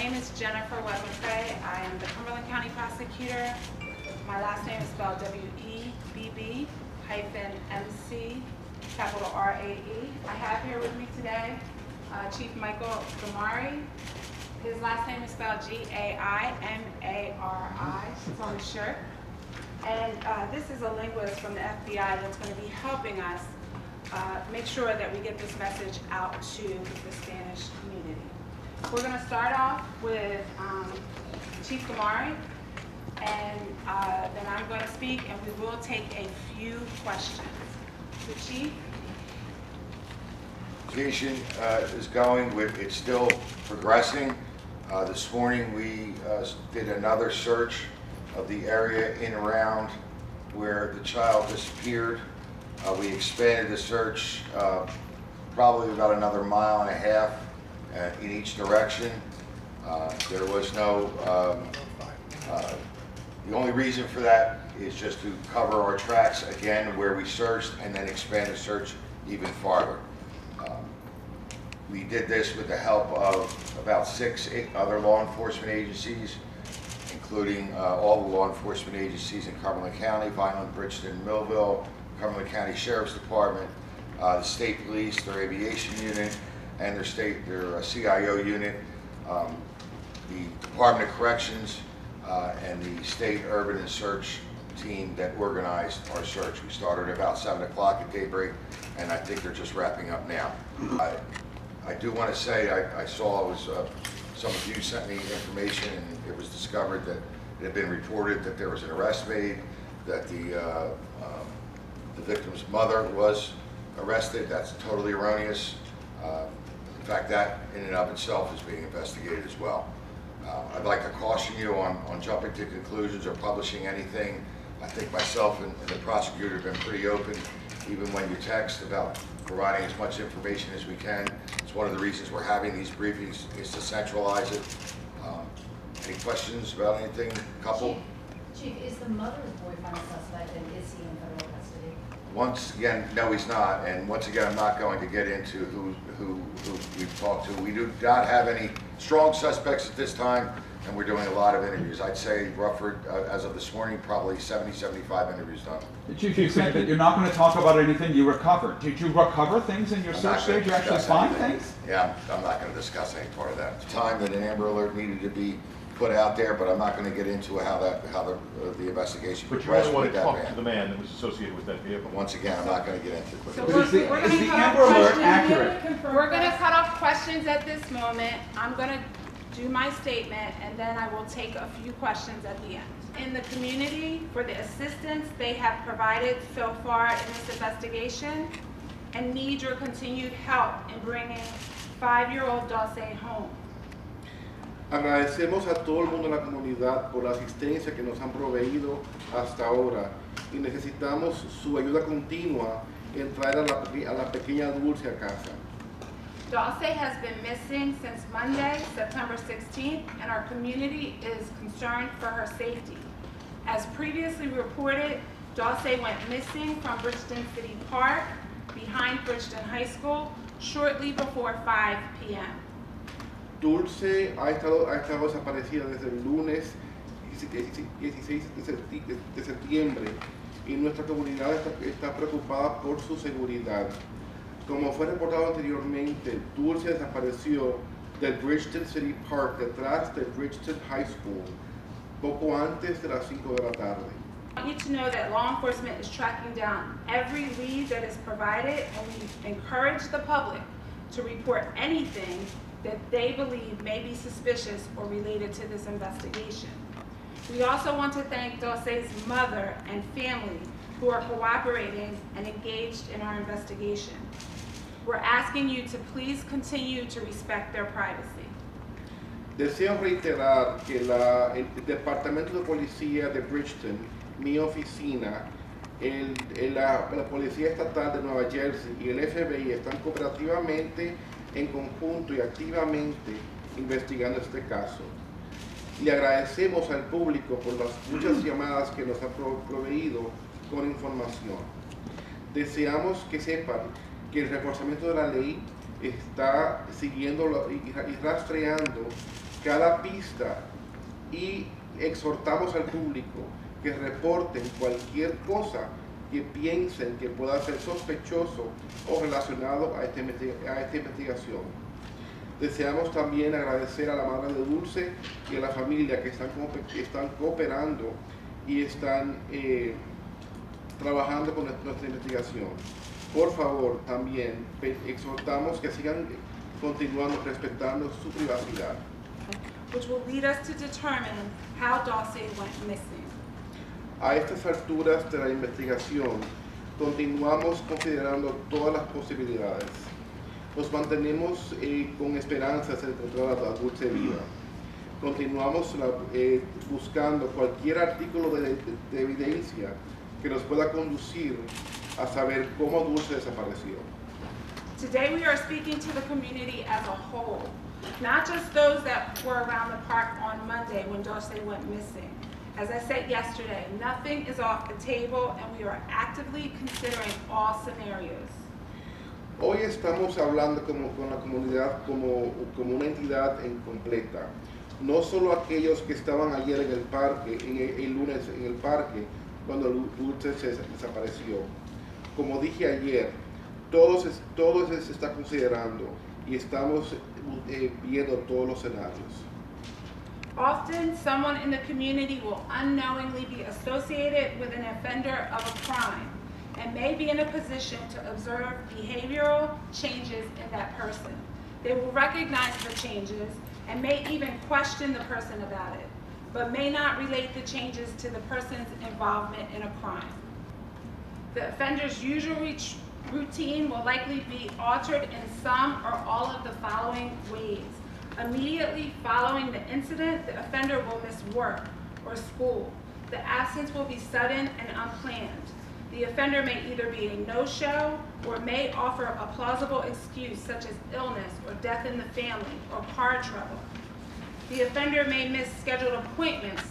name is Jennifer Webb-McCrae. I am the Cumberland County Prosecutor. My last name is spelled W-E-B-B-MC, capital R-A-E. I have here with me today Chief Michael Gamari. His last name is spelled G-A-I-M-A-R-I. It's on the shirt. And this is a linguist from the FBI that's going to be helping us make sure that we get this message out to the Spanish community. We're going to start off with Chief Gamari, and then I'm going to speak, and we will take a few questions. The Chief? Investigation is going with, it's still progressing. This morning we did another search of the area in and around where the child disappeared. We expanded the search probably about another mile and a half in each direction. There was no, the only reason for that is just to cover our tracks again where we searched and then expand the search even farther. We did this with the help of about 6 other law enforcement agencies, including all the law enforcement agencies in Cumberland County, Vineland, Bridgeton, Millville, Cumberland County Sheriff's Department, the state police, their aviation unit, and their CIO unit, the Department of Corrections, and the state urban and search team that organized our search. We started about 7 o'clock at daybreak, and I think they're just wrapping up now. I do want to say I saw some of you sent me information, and it was discovered that it had been reported that there was an arrest made, that the victim's mother was arrested. That's totally erroneous. In fact, that in and of itself is being investigated as well. I'd like to caution you on jumping to conclusions or publishing anything. I think myself and the prosecutor have been pretty open, even when you text, about providing as much information as we can. It's one of the reasons we're having these briefings, is to centralize it. Any questions about anything? Couple? Chief, is the mother's boyfriend a suspect, and is he in federal custody? Once again, no, he's not. And once again, I'm not going to get into who we've talked to. We do not have any strong suspects at this time, and we're doing a lot of interviews. I'd say, roughly, as of this morning, probably 70, 75 interviews done. Chief, you said that you're not going to talk about anything you recovered. Did you recover things in your search stage? You actually find things? Yeah, I'm not going to discuss any part of that. It's time that an Amber Alert needed to be put out there, but I'm not going to get into how the investigation But you progressed only want with to that talk man. to the man that was associated with that vehicle. Once again, I'm not going to get into it. So But is the Amber Alert accurate? We're going to cut off questions at this moment. I'm going to do my statement, and then I will take a few questions at the end. In the community, for the assistance they have provided so far in this investigation, and need your continued help in bringing 5-year-old Dulce home. Agradecemos a todo el mundo en la comunidad por la asistencia que nos han proveído hasta ahora y necesitamos su ayuda continua en traer a la pequeña Dulce a casa. Dulce has been missing since Monday, September 16th, and our community is concerned for her safety. As previously reported, Dulce went missing from Bridgeton City Park behind Bridgeton High School shortly before 5 p.m. Dulce ha estado desaparecida desde el lunes 16 de septiembre y nuestra comunidad está preocupada por su seguridad. Como fue reportado anteriormente, Dulce desapareció del Bridgeton City Park detrás del Bridgeton High School poco antes de las 5 de la tarde. I want you to know that law enforcement is tracking down every lead that is provided, and we encourage the public to report anything that they believe may be suspicious or related to this investigation. We also want to thank Dulce's mother and family who are cooperating and engaged in our investigation. We're asking you to please continue to respect their privacy. Deseo reiterar que el Departamento de Policía de Bridgeton, mi oficina, la Policía Estatal de Nueva Jersey y el FBI están cooperativamente en conjunto y activamente investigando este caso. Le agradecemos al público por las muchas llamadas que nos ha proveído con información. Deseamos que sepan que el reforzamiento de la ley está siguiendo y rastreando cada pista y exhortamos al público que reporten cualquier cosa que piensen que pueda ser sospechoso o relacionado a esta investigación. Deseamos también agradecer a la madre de Dulce y a la familia que están cooperando y están trabajando con nuestra investigación. Por favor, también exhortamos que sigan continuando respetando su privacidad. which will lead us to determine how Dulce went missing. A estas alturas de la investigación, continuamos considerando todas las posibilidades. Nos mantenemos con esperanzas de encontrar a Dulce viva. Continuamos buscando cualquier artículo de evidencia que nos pueda conducir a saber cómo Dulce desapareció. Today we are speaking to the community as a whole, not just those that were around the park on Monday when Dulce went missing. As I said yesterday, nothing is off the table and we are actively considering all scenarios. Hoy estamos hablando con la comunidad como una entidad en completa. No solo aquellos que estaban ayer en el parque, el lunes en el parque, cuando Dulce se desapareció. Como dije ayer, todo se está considerando y estamos viendo todos los escenarios. Often, someone in the community will unknowingly be associated with an offender of a crime and may be in a position to observe behavioral changes in that person. They will recognize the changes and may even question the person about it, but may not relate the changes to the person's involvement in a crime. The offender's usual routine will likely be altered in some or all of the following ways. Immediately following the incident, the offender will miss work or school. The absence will be sudden and unplanned. The offender may either be a no-show or may offer a plausible excuse such as illness or death in the family or car trouble. The offender may miss scheduled appointments,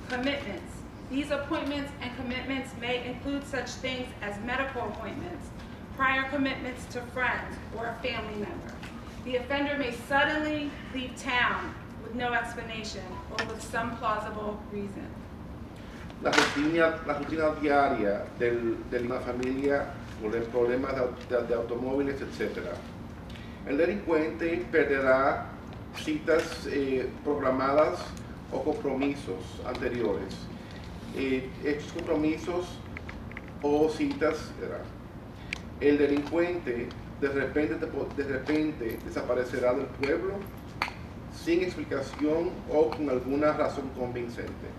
commitments. These appointments and commitments may include such things as medical appointments, prior commitments to friends or a family member. The offender may suddenly leave town with no explanation or with some plausible reason. La rutina diaria de una familia con problemas de automóviles, etc. El delincuente perderá citas programadas o compromisos anteriores. Estos compromisos o citas, el delincuente de repente desaparecerá del pueblo sin explicación o con alguna razón convincente.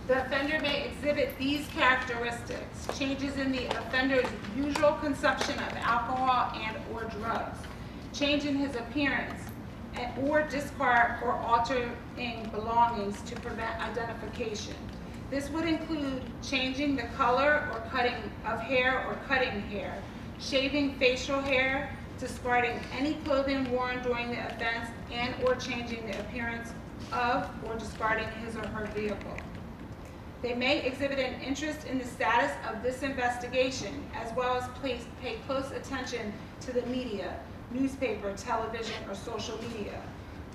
The offender may exhibit these characteristics: changes in the offender's usual consumption of alcohol and or drugs, change in his appearance, or discard or altering belongings to prevent identification. This would include changing the color or cutting of hair or cutting hair, shaving facial hair, discarding any clothing worn during the offense, and or changing the appearance of or discarding his or her vehicle. They may exhibit an interest in the status of this investigation, as well as pay close attention to the media, newspaper, television, or social media.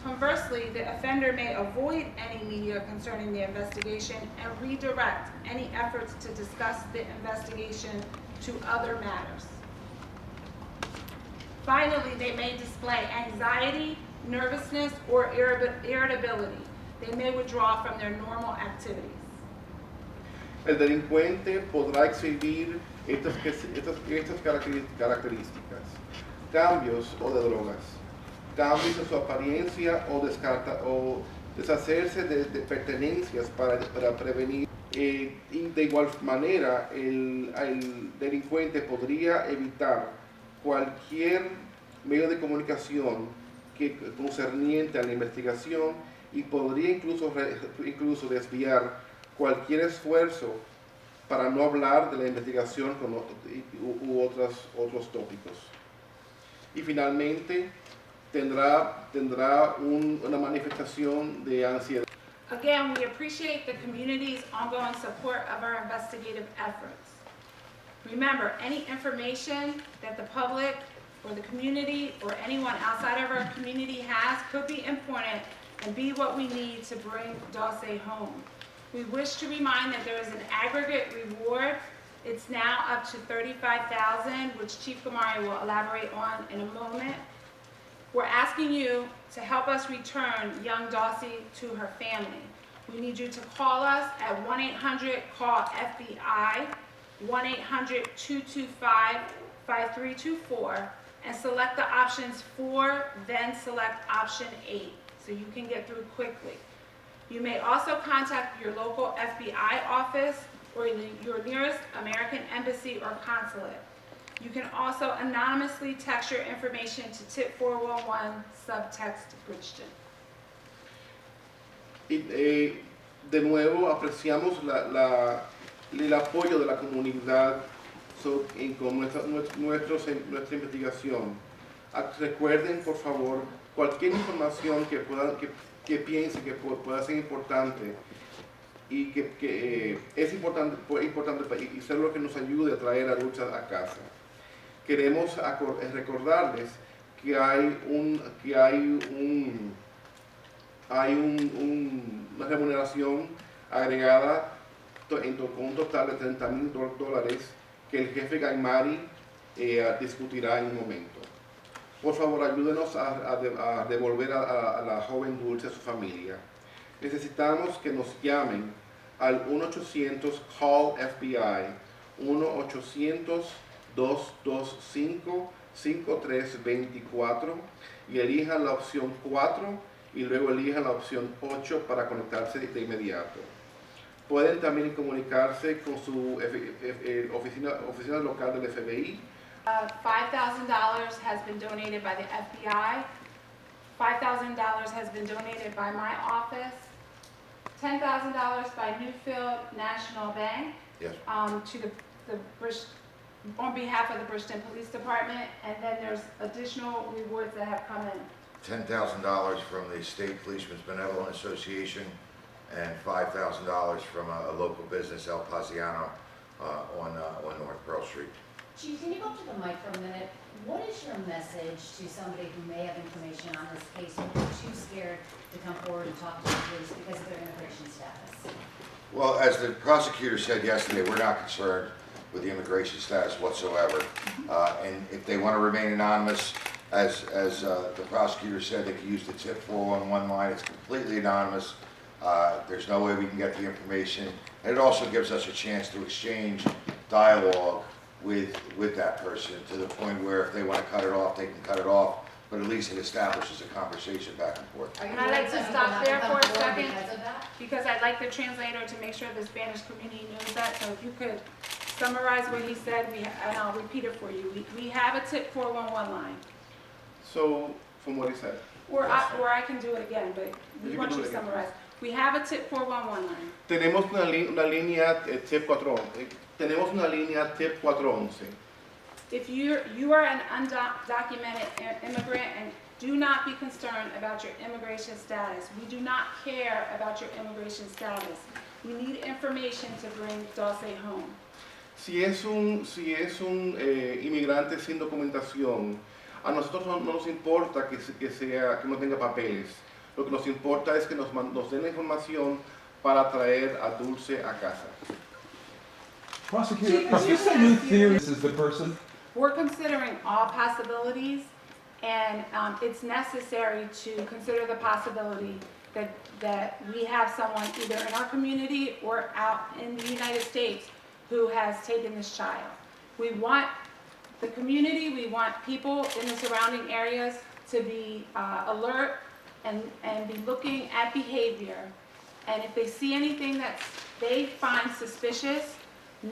Conversely, the offender may avoid any media concerning the investigation and redirect any efforts to discuss the investigation to other matters. Finally, they may display anxiety, nervousness, or irritability. They may withdraw from their normal activities. El delincuente podrá exhibir estas características: cambios o de drogas, cambios en su apariencia o deshacerse de pertenencias para prevenir. Y de igual manera, el delincuente podría evitar cualquier medio de comunicación concerniente a la investigación y podría incluso desviar cualquier esfuerzo para no hablar de la investigación u otros tópicos. Y finalmente tendrá una manifestación de ansiedad. Again, we appreciate the community's ongoing support of our investigative efforts. Remember, any information that the public or the community or anyone outside of our community has could be important department and be what we need to bring Dulce home. We wish to remind that there is an aggregate reward. It's now up to $35,000, which Chief Gamari will elaborate on in a moment. We're asking you to help us return young Dulce to her family. We need you to call us at 1-800-CALL-FBI, 1-800-225-5324, and select the options 4, then select option 8, so you can get through quickly. You may also contact your local FBI office or your nearest American embassy or consulate. You can also anonymously text your information to tip 411 subtext Bridgeton. De nuevo, apreciamos el apoyo de la comunidad con nuestra investigación. Recuerden, por favor, cualquier información que piensen que pueda ser importante y que es importante y ser lo que nos ayude a traer a Dulce a casa. Queremos recordarles que hay una remuneración agregada con un total de $30,000 que el jefe Gaimari discutirá en un momento. Por favor, ayúdenos a devolver a la joven Dulce a su familia. Necesitamos que nos llamen al 1-800-CALL-FBI, 1-800-225-5324 y elijan la opción 4 y luego elijan la opción 8 para conectarse de inmediato. Pueden también comunicarse con su oficina local del FBI. $5,000 has been donated by the FBI. $5,000 has been donated by my office. $10,000 by Newfield National Bank. Yes. To the on behalf of the Bridgeton Police Department, and then there's additional rewards that have come in. $10,000 from the State Policemen's Benevolent Association and $5,000 from a local business, El Paziano, on North Pearl Street. Chief, can you go up to the mic for a minute? What is your message to somebody who may have information on this case and is too scared to come forward and talk to the police because of their immigration status? Well, as the prosecutor said yesterday, we're not concerned with the immigration status whatsoever. And if they want to remain anonymous, as the prosecutor said, they can use the tip 411 line. It's completely anonymous. There's no way we can get the information. And it also gives us a chance to exchange dialogue with that person to the point where if they want to cut it off, they can cut it off. But at least it establishes a conversation back and forth. Are you And I'd like worried to that stop people there not for a come forward second. because of that? Because I'd like the translator to make sure the Spanish community knows that, so if you could summarize what he said, and I'll repeat it for you. We have a tip 411 line. So, from what he said. Or I can do it again, but we You want can you do to it again. summarize. We have a tip 411 line. Tenemos una línea tip 411. Tenemos una línea tip 411. If you are an undocumented immigrant and do not be concerned about your immigration status. We do not care about your immigration status. We need information to bring Dulce home. Si es un inmigrante sin documentación, a nosotros no nos importa que no tenga papeles. Lo que nos importa es que nos den la información para traer a Dulce a casa. Prosecutor, is this a new theory? This is the person? We're considering all possibilities, and it's necessary to consider the possibility that we have someone either in our community or out in the United States who has taken this child. We want the community, we want people in the surrounding areas to be alert and be looking at behavior. And if they see anything that they find suspicious,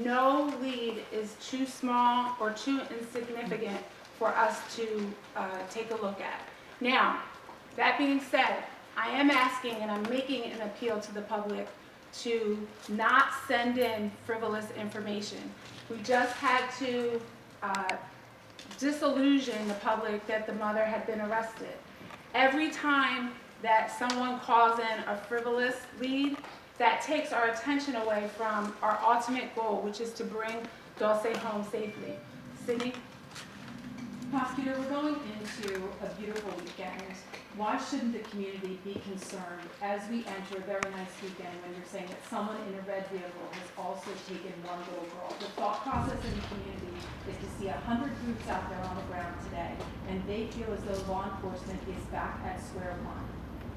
no lead is too small or too insignificant for us to take a look at. Now, that being said, I am asking and I'm making an appeal to the public to not send in frivolous information. We just had to disillusion the public that the mother had been arrested. Every time that someone calls in a frivolous lead, that takes our attention away from our ultimate goal, which is to bring Dulce home safely. Sydney? Prosecutor, we're going into a beautiful weekend Why shouldn't the community be concerned as we enter a very nice weekend when you're saying that someone in a red vehicle has also taken one little girl? The thought process in the community is to see 100 groups out there on the ground today, and they feel as though law enforcement is back at square one.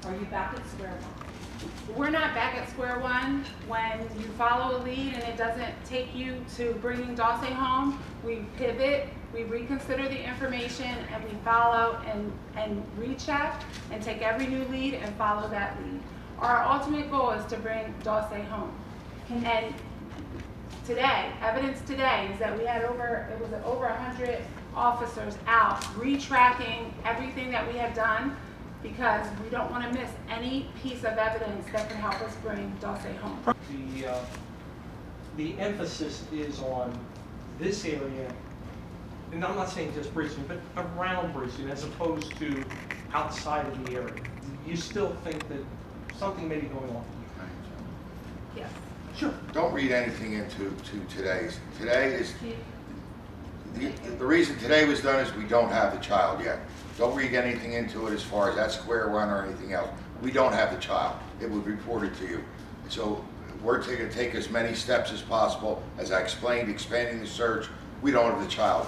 Are you back at square one? We're not back at square one. When you follow a lead and it doesn't take you to bringing Dulce home, we pivot, we reconsider the information, and we follow and recheck and take every new lead and follow that lead. Our ultimate goal is to bring Dulce home. And today, evidence today is that we had over 100 officers out retracking everything that we have done, because we don't want to miss any piece of evidence that can help us bring Dulce home. The emphasis is on this area, and I'm not saying just Bridgeton, but around Bridgeton as opposed to outside of the area. You still think that something may be going on? Yes. Sure. Don't read anything into today's. Today is, the reason today was done is we don't have the child yet. Don't read anything into it as far as that square one or anything else. We don't have the child. It was reported to you. So we're going to take as many steps as possible. As I explained, expanding the search. We don't have the child.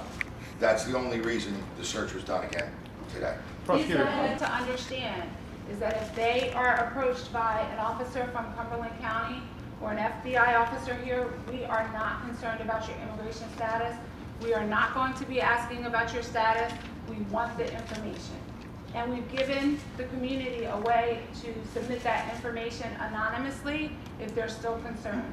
That's the only reason the search was done again today. Prosecutor, to understand is that if they are approached by an officer from Cumberland County or an FBI officer here, we are not concerned about your immigration status. We are not going to be asking about your status. We want the information. And we've given the community a way to submit that information anonymously if they're still concerned.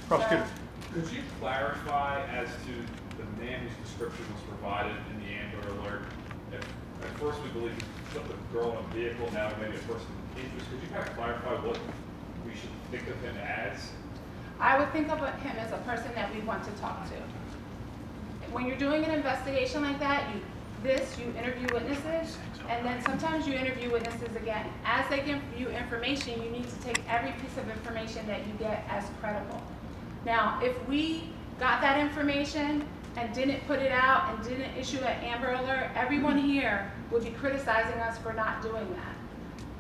Prosecutor. Could you clarify as to the man whose description was provided in the Amber Alert? At first we believe he took the girl in a vehicle, now maybe a person of interest. Could you kind of clarify what we should think of him as? I would think of him as a person that we want to talk to. When you're doing an investigation like that, you interview witnesses, and then sometimes you interview witnesses again. As they give you information, you need to take every piece of information that you get as credible. Now, if we got that information and didn't put it out and didn't issue an Amber Alert, everyone here would be criticizing us for not doing that.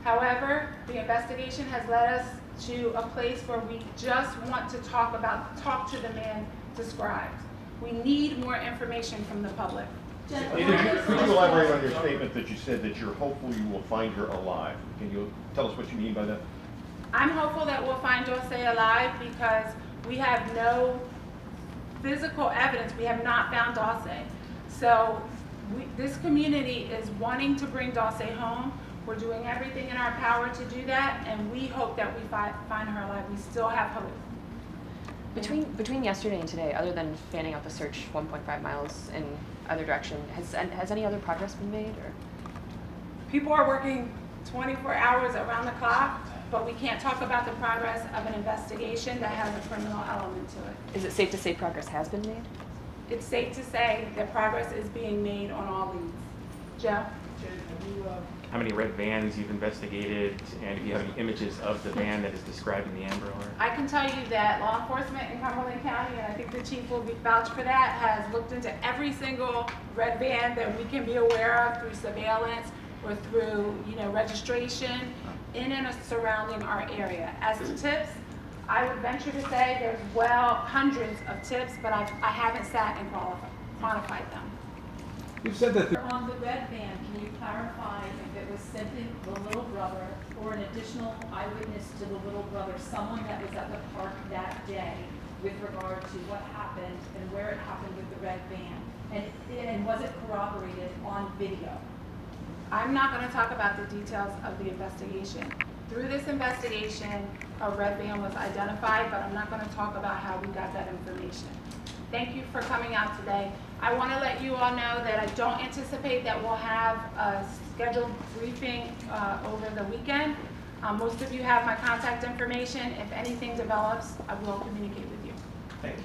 However, the investigation has led us to a place where we just want to talk to the man described. We need more information from the public. Could you elaborate on your statement that you said that you're hopeful you will find her alive? Can you tell us what you mean by that? I'm hopeful that we'll find Dulce alive because we have no physical evidence. We have not found Dulce. So this community is wanting to bring Dulce home. We're doing everything in our power to do that, and we hope that we find her alive. We still have hope. Between yesterday and today, other than fanning out the search 1.5 miles in either direction, has any other progress been made? Or People are working 24 hours around the clock, but we can't talk about the progress of an investigation that has a criminal element to it. is it safe to say progress has been made? It's safe to say that progress is being made on all leads. Joe? How many red vans you've investigated, and if you have any images of the van that is described in the Amber Alert? I can tell you that law enforcement in Cumberland County, and I think the chief will vouch for that, has looked into every single red van that we can be aware of through surveillance or through, registration in and surrounding our area. As to tips, I would venture to say there's hundreds of tips, but I haven't sat and quantified them. You've said that On the red van, can you clarify if it was simply the little brother or an additional eyewitness to the little brother, someone that was at the park that day with regard to what happened and where it happened with the red van? And was it corroborated on video? I'm not going to talk about the details of the investigation. Through this investigation, a red van was identified, but I'm not going to talk about how we got that information. Thank you for coming out today. I want to let you all know that I don't anticipate that we'll have a scheduled briefing over the weekend. Most of you have my contact information. If anything develops, I will communicate with you. Thank you.